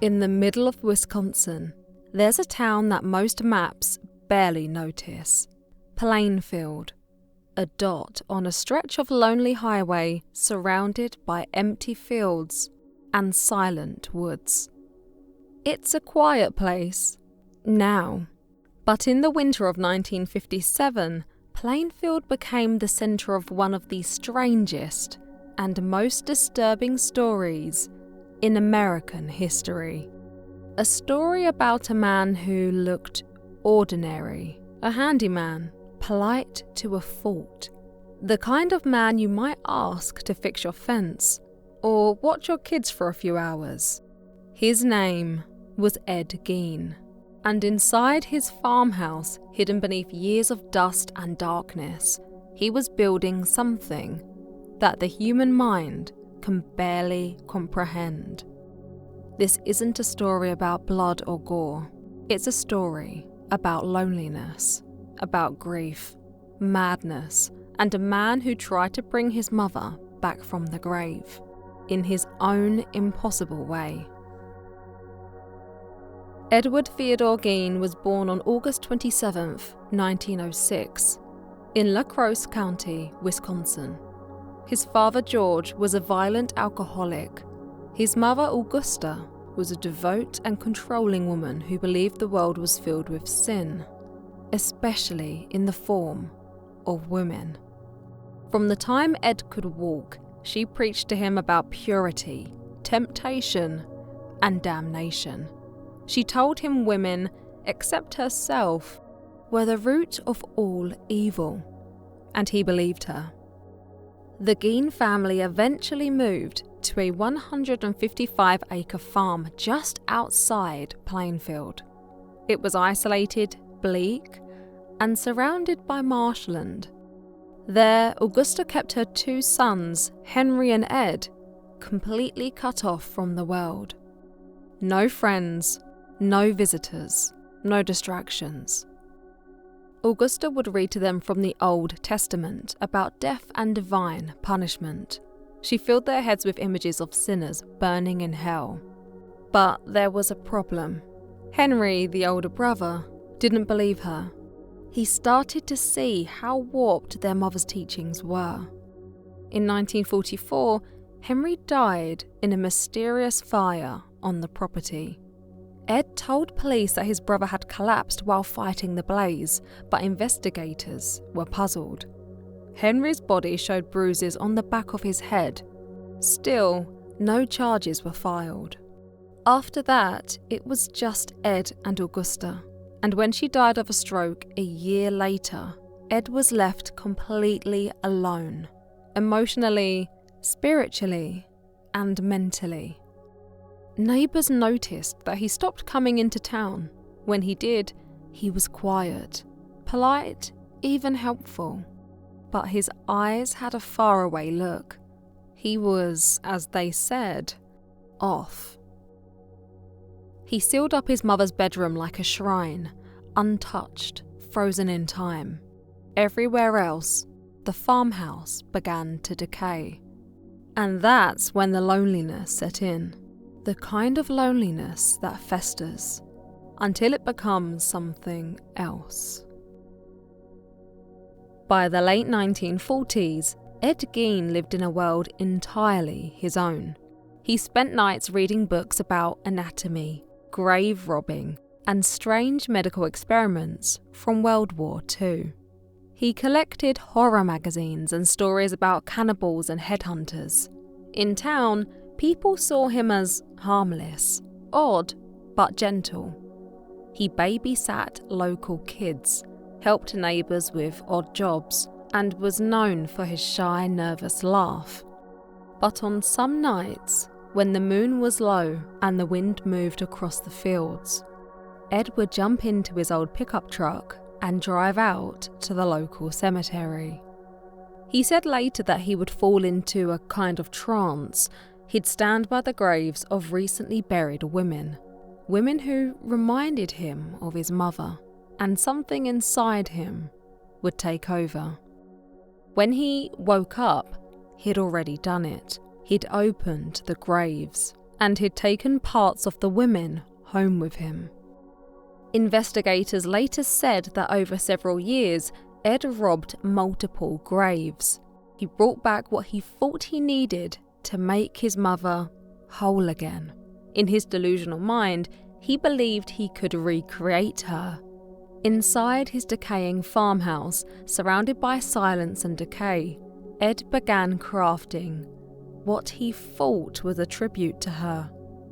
In the middle of Wisconsin, there's a town that most maps barely notice. Plainfield, a dot on a stretch of lonely highway surrounded by empty fields and silent woods. It's a quiet place now, but in the winter of 1957, Plainfield became the center of one of the strangest and most disturbing stories in American history. A story about a man who looked ordinary, a handyman, polite to a fault. The kind of man you might ask to fix your fence or watch your kids for a few hours. His name was Ed Gein, and inside his farmhouse, hidden beneath years of dust and darkness, he was building something that the human mind can barely comprehend. This isn't a story about blood or gore. It's a story about loneliness, about grief, madness, and a man who tried to bring his mother back from the grave in his own impossible way. Edward Theodore Gein was born on August 27, 1906, in La Crosse County, Wisconsin. His father, George, was a violent alcoholic. His mother, Augusta, was a devout and controlling woman who believed the world was filled with sin, especially in the form of women. From the time Ed could walk, she preached to him about purity, temptation, and damnation. She told him women, except herself, were the root of all evil, and he believed her. The Gein family eventually moved to a 155-acre farm just outside Plainfield. It was isolated, bleak, and surrounded by marshland. There, Augusta kept her two sons, Henry and Ed, completely cut off from the world. No friends, no visitors, no distractions. Augusta would read to them from the Old Testament about death and divine punishment. She filled their heads with images of sinners burning in hell. But there was a problem. Henry, the older brother, didn't believe her. He started to see how warped their mother's teachings were. In 1944, Henry died in a mysterious fire on the property. Ed told police that his brother had collapsed while fighting the blaze, but investigators were puzzled. Henry's body showed bruises on the back of his head. Still, no charges were filed. After that, it was just Ed and Augusta, and when she died of a stroke a year later, Ed was left completely alone, emotionally, spiritually, and mentally. Neighbours noticed that he stopped coming into town. When he did, he was quiet, polite, even helpful. But his eyes had a faraway look. He was, as they said, off. He sealed up his mother's bedroom like a shrine, untouched, frozen in time. Everywhere else, the farmhouse began to decay. And that's when the loneliness set in. The kind of loneliness that festers until it becomes something else. By the late 1940s, Ed Gein lived in a world entirely his own. He spent nights reading books about anatomy, grave robbing, and strange medical experiments from World War II. He collected horror magazines and stories about cannibals and headhunters. In town, people saw him as harmless, odd, but gentle. He babysat local kids, helped neighbours with odd jobs, and was known for his shy, nervous laugh. But on some nights, when the moon was low and the wind moved across the fields, Ed would jump into his old pickup truck and drive out to the local cemetery. He said later that he would fall into a kind of trance. He'd stand by the graves of recently buried women who reminded him of his mother, and something inside him would take over. When he woke up, he'd already done it. He'd opened the graves and he'd taken parts of the women home with him. Investigators later said that over several years, Ed robbed multiple graves. He brought back what he thought he needed to make his mother whole again. In his delusional mind, he believed he could recreate her. Inside his decaying farmhouse, surrounded by silence and decay, Ed began crafting what he thought was a tribute to her.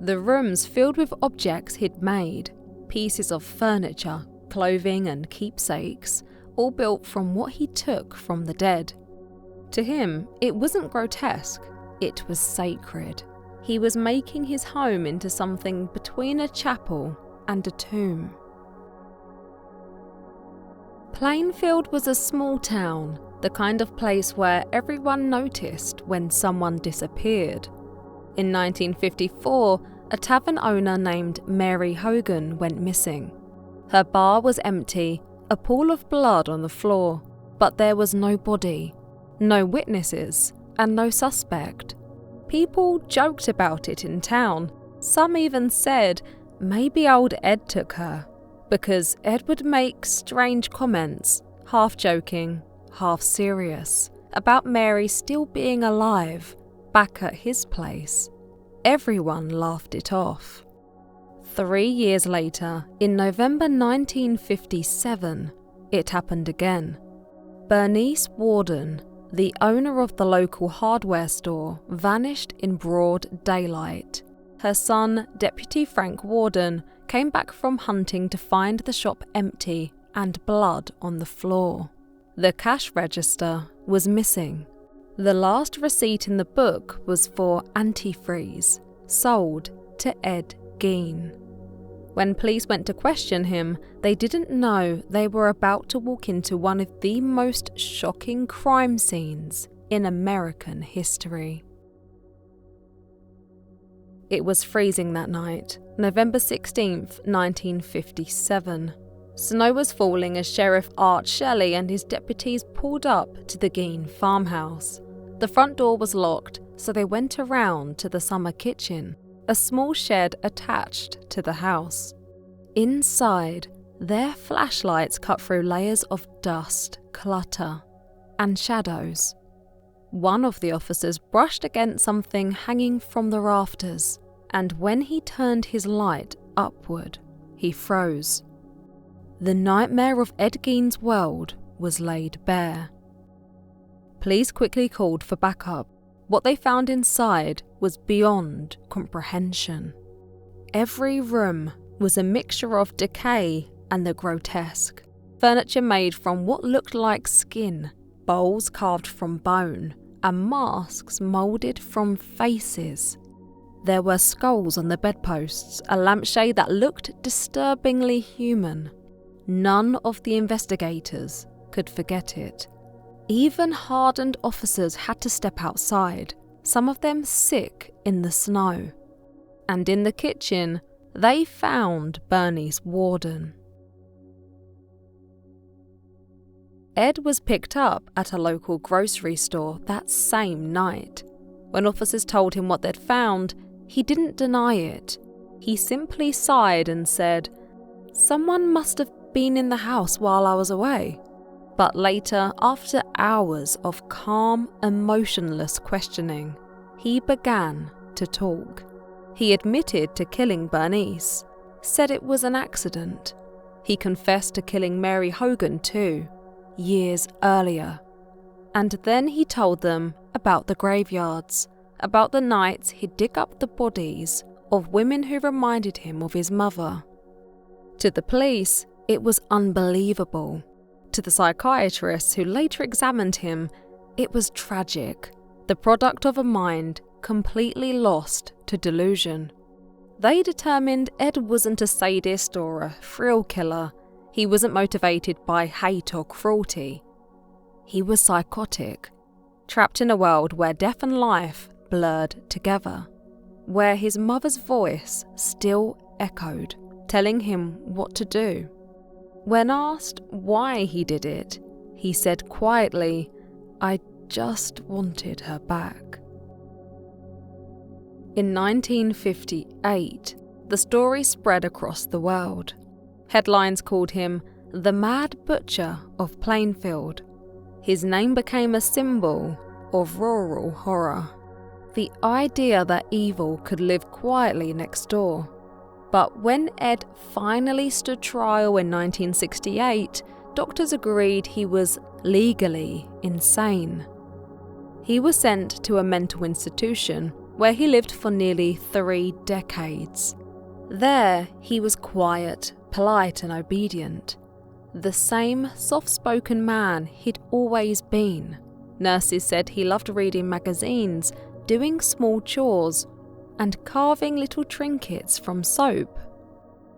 The rooms filled with objects he'd made, pieces of furniture, clothing and keepsakes, all built from what he took from the dead. To him, it wasn't grotesque, it was sacred. He was making his home into something between a chapel and a tomb. Plainfield was a small town, the kind of place where everyone noticed when someone disappeared. In 1954, a tavern owner named Mary Hogan went missing. Her bar was empty, a pool of blood on the floor, but there was no body, no witnesses, and no suspect. People joked about it in town. Some even said maybe old Ed took her, because Ed would make strange comments, half joking, half serious, about Mary still being alive, back at his place. Everyone laughed it off. 3 years later, in November 1957, it happened again. Bernice Warden, the owner of the local hardware store, vanished in broad daylight. Her son, Deputy Frank Warden, came back from hunting to find the shop empty and blood on the floor. The cash register was missing. The last receipt in the book was for antifreeze, sold to Ed Gein. When police went to question him, they didn't know they were about to walk into one of the most shocking crime scenes in American history. It was freezing that night, November 16th, 1957. Snow was falling as Sheriff Art Shelley and his deputies pulled up to the Gein farmhouse. The front door was locked, so they went around to the summer kitchen, a small shed attached to the house. Inside, their flashlights cut through layers of dust, clutter, and shadows. One of the officers brushed against something hanging from the rafters, and when he turned his light upward, he froze. The nightmare of Ed Gein's world was laid bare. Police quickly called for backup. What they found inside was beyond comprehension. Every room was a mixture of decay and the grotesque. Furniture made from what looked like skin, bowls carved from bone, and masks moulded from faces. There were skulls on the bedposts, a lampshade that looked disturbingly human. None of the investigators could forget it. Even hardened officers had to step outside, some of them sick in the snow. And in the kitchen, they found Bernice Warden. Ed was picked up at a local grocery store that same night. When officers told him what they'd found, he didn't deny it. He simply sighed and said, "Someone must have been in the house while I was away." But later, after hours of calm, emotionless questioning, he began to talk. He admitted to killing Bernice, said it was an accident. He confessed to killing Mary Hogan too, years earlier. And then he told them about the graveyards, about the nights he'd dig up the bodies of women who reminded him of his mother. To the police, it was unbelievable. To the psychiatrists who later examined him, it was tragic, the product of a mind completely lost to delusion. They determined Ed wasn't a sadist or a thrill killer. He wasn't motivated by hate or cruelty. He was psychotic, trapped in a world where death and life blurred together, where his mother's voice still echoed, telling him what to do. When asked why he did it, he said quietly, "I just wanted her back." In 1958, the story spread across the world. Headlines called him the Mad Butcher of Plainfield. His name became a symbol of rural horror. The idea that evil could live quietly next door. But when Ed finally stood trial in 1968, doctors agreed he was legally insane. He was sent to a mental institution where he lived for nearly 3 decades. There, he was quiet, polite and obedient. The same soft-spoken man he'd always been. Nurses said he loved reading magazines, doing small chores, and carving little trinkets from soap.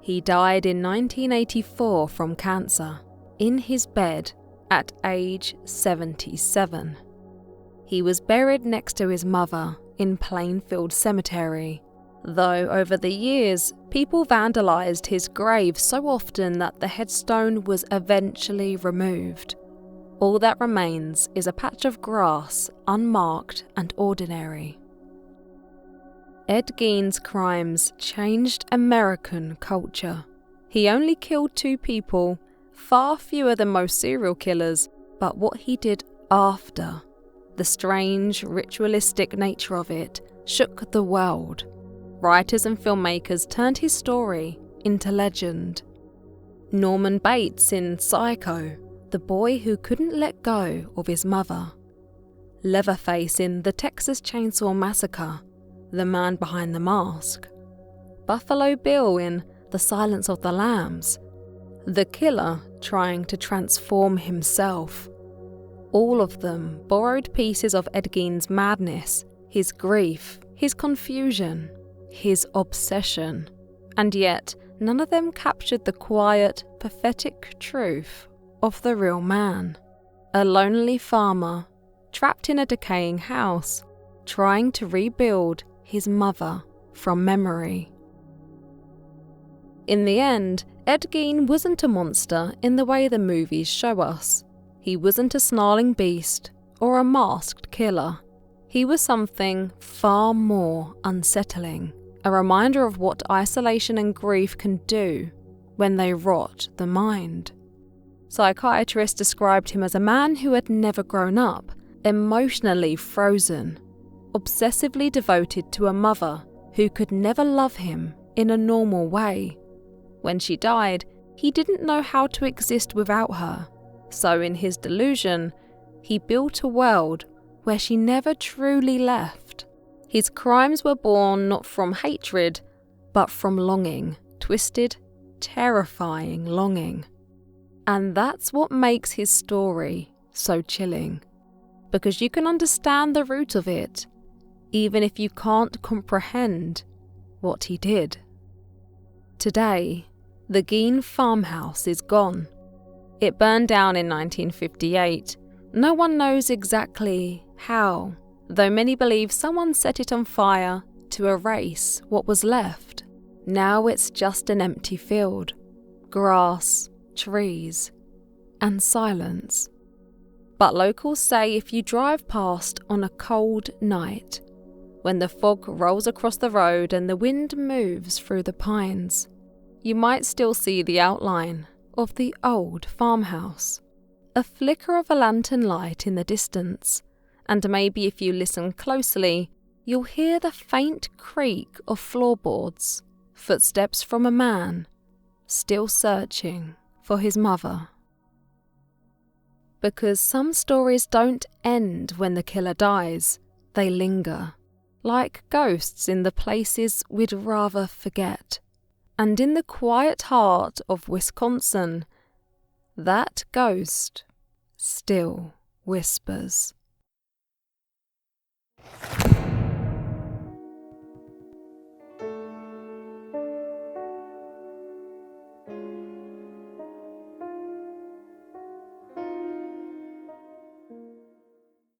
He died in 1984 from cancer, in his bed at age 77. He was buried next to his mother in Plainfield Cemetery, though over the years, people vandalized his grave so often that the headstone was eventually removed. All that remains is a patch of grass, unmarked and ordinary. Ed Gein's crimes changed American culture. He only killed 2 people, far fewer than most serial killers, but what he did after, the strange, ritualistic nature of it, shook the world. Writers and filmmakers turned his story into legend. Norman Bates in Psycho, the boy who couldn't let go of his mother. Leatherface in the Texas Chainsaw Massacre, the man behind the mask. Buffalo Bill in The Silence of the Lambs, the killer trying to transform himself. All of them borrowed pieces of Ed Gein's madness, his grief, his confusion, his obsession, and yet none of them captured the quiet, pathetic truth of the real man. A lonely farmer, trapped in a decaying house, trying to rebuild his mother from memory. In the end, Ed Gein wasn't a monster in the way the movies show us. He wasn't a snarling beast or a masked killer. He was something far more unsettling, a reminder of what isolation and grief can do when they rot the mind. Psychiatrists described him as a man who had never grown up, emotionally frozen, obsessively devoted to a mother who could never love him in a normal way. When she died, he didn't know how to exist without her, so in his delusion, he built a world where she never truly left. His crimes were born not from hatred, but from longing, twisted, terrifying longing. And that's what makes his story so chilling, because you can understand the root of it, even if you can't comprehend what he did. Today, the Gein farmhouse is gone. It burned down in 1958. No one knows exactly how, though many believe someone set it on fire to erase what was left. Now it's just an empty field, grass, trees, and silence. But locals say if you drive past on a cold night, when the fog rolls across the road and the wind moves through the pines, you might still see the outline of the old farmhouse, a flicker of a lantern light in the distance, and maybe if you listen closely, you'll hear the faint creak of floorboards, footsteps from a man still searching for his mother. Because some stories don't end when the killer dies, they linger, like ghosts in the places we'd rather forget. And in the quiet heart of Wisconsin, that ghost still whispers.